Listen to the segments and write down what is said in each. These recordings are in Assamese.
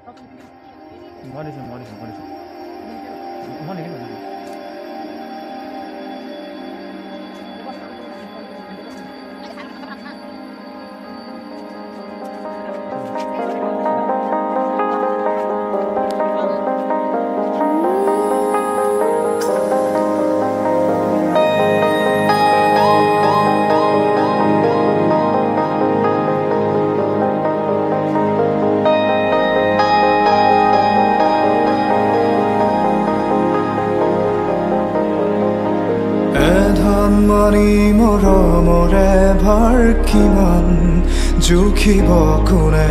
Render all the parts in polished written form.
মই দিছোঁ মই নিদিম মৰমৰে ভাৰ কিমান জুখিব কোনে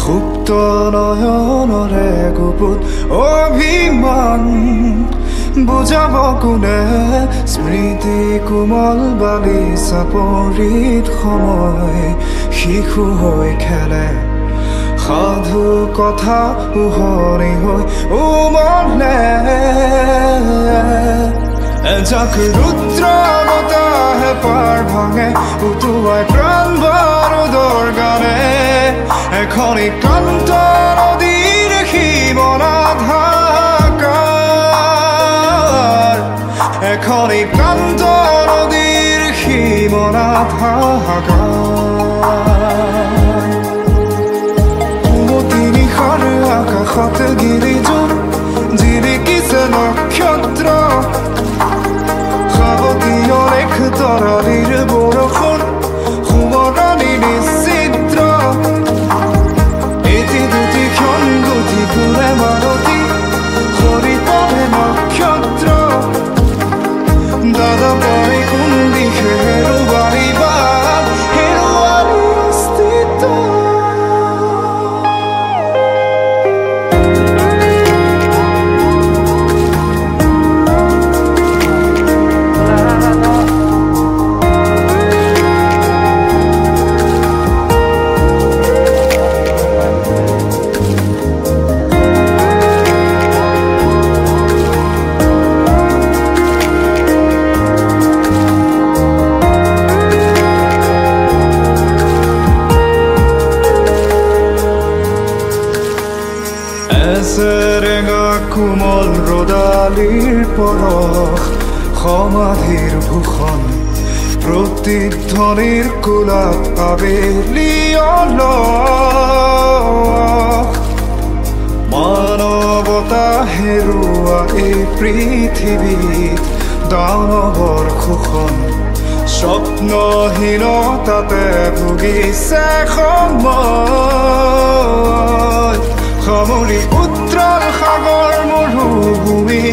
সুপ্ত নয়নৰে গুপুত অভিমান বুজাব কোনে স্মৃতি কোমল বালিচা পৰিত সময় শিশু হৈ খেলে সাধু কথা উহৰি হৈ উমলে এজাক ৰুদ্ৰ বতাহে পাৰ ভাঙে উটুৱাই প্ৰাণ বাৰুদৰ গানে এখনি ক্লান্ত নদীৰ সীমনাধাকাৰ এখনি ক্লান্ত নদীৰ সীমনাধাকাৰ উমতি নিশাৰ আকাশত গিৰিজোৰ জিলিকিছে নক্ষত্ৰ তৰালিৰ বৰষুণ সোঁৱৰণি নিশ্চিদ্ৰ এটি দুটি ক্ষণ গতি ফুৰে মালতী সৰি পৰে নক্ষত্ৰ দাদা পাই কোন দিশে হেৰুৱাই বাট হেৰুৱালি অস্তিত্ব এছেৰেঙা কোমল ৰদালিৰ পৰশ সমাধিৰ ভূষণ প্ৰতিধ্বনিৰ কোলাপ আবেলি অলস মানৱতা হেৰুৱা এই পৃথিৱীত দানৱৰ শোষণ স্বপ্নহীনতাতে ভুগিছে সময় সামৰি উত্তল সাগৰ মৰুভূমি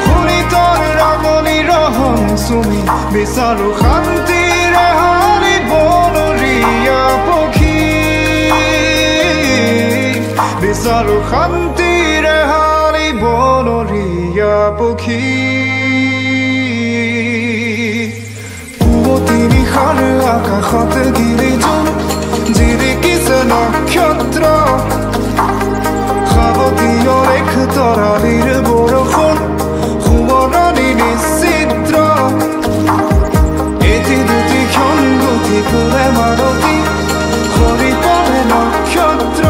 শুনিতৰ ৰাগনি ৰহং চুমি বিচাৰো শান্তিৰে হাৰি বনৰীয়া পক্ষী বিচাৰো শান্তিৰে হাৰি বনৰীয়া পক্ষী উমতি নিশাৰ আকাশত গিৰিজোৰ জিলিকিছে নক্ষত্ৰ তৰালিৰ বৰষুণ সোঁৱৰণি নিশ্চিদ্ৰ এটি দুটি ক্ষণ গতি ফুৰে মালতী সৰি পৰে নক্ষত্ৰ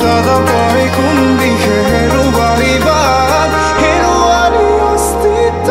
দাদা পাই কোন দিশে হেৰুৱাই বাট হেৰুৱালি অস্তিত্ব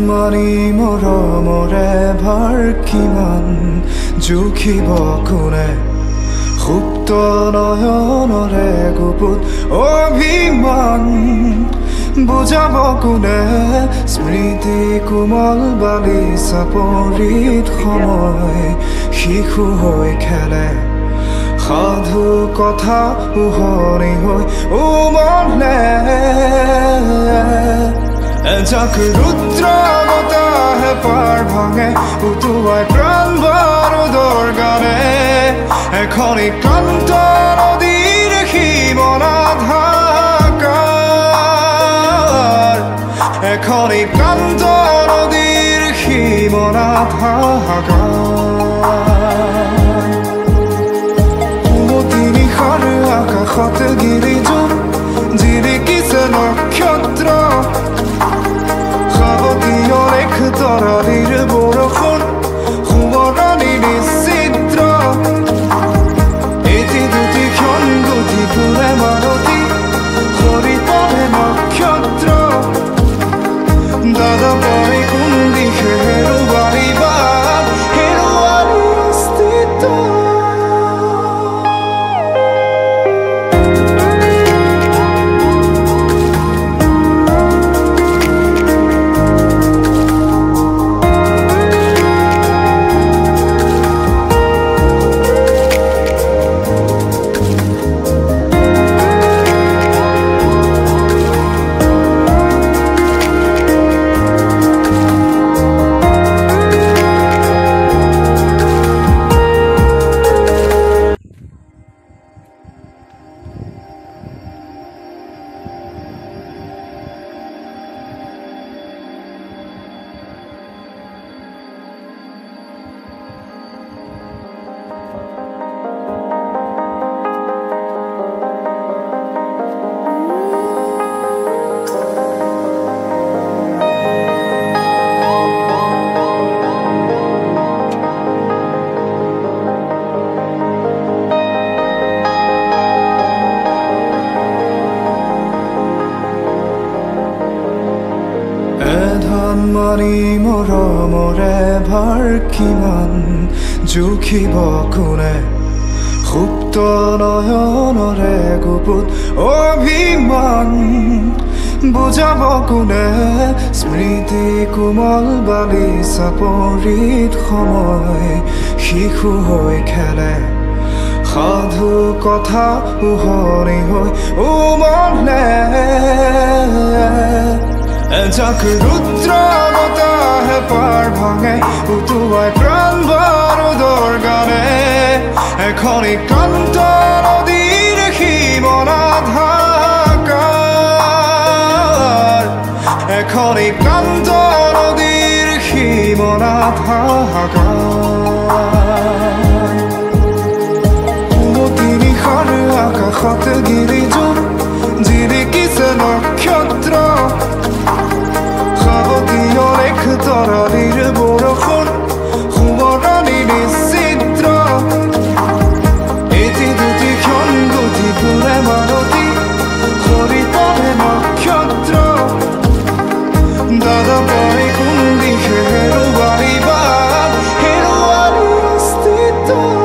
মাৰি মৰমৰে ভাৰ কিমান জুখিব কোনে সুপ্ত নয়নৰে গুপুত অভিমান বুজাব কোনে স্মৃতি কোমল বালি চাপৰিত সময় শিশু হৈ খেলে সাধু কথা উহৰি হৈ উমলে এজাক ৰুদ্ৰ বতাহে পাৰ ভাঙে উটুৱাই প্ৰাণ বাৰুদৰ গানে এখনি ক্লান্ত নদীৰ সীমনাত হাহাকাৰ এখনি ক্লান্ত নদীৰ সীমনাত হাহাকাৰ উমতি নিশাৰ আকাশত গিৰিজোৰ জিৰিকিছে নক্ষত্ৰ তৰালিৰ বৰষুণ সোঁৱৰণি নিশ্চিদ্ৰ এটি দুটি ক্ষণ গতি ফুলে মালতী সৰি পৰে নক্ষত্ৰ দাদা পৰে কোন দিশে হেৰুৱালি বাট হেৰুৱালি অস্তিত্ব মাৰি মৰমৰে ভাৰ কিমান জুখিব কোনে সুপ্ত নয়নৰে গুপুত অভিমান বুজাব কোনে স্মৃতি কোমল বালি চাপৰিত সময় শিশু হৈ খেলে সাধু কথা উহৰি হৈ উমলে এজাক ৰুদ্ৰ বতাহে পাৰ ভাঙে উটুৱাই প্ৰাণ বাৰুদৰ গানে এখনি ক্লান্ত নদীৰ সীমনাত হাহাকাৰ এখনি ক্লান্ত নদীৰ সীমনাত হাহাকাৰ উমতি নিশাৰ আকাশত গিৰিজোৰ জিৰিকিছে নক্ষত্ৰ তৰালিৰ বৰষুণ সোঁৱৰণি নিশ্চিদ্ৰ এটি দুটি ক্ষণ গতি ফুলে মালতী সৰি পৰে নক্ষত্ৰ দাদা পৰে কোন দিশে হেৰুৱালি বাট হেৰুৱালি অস্তিত্ব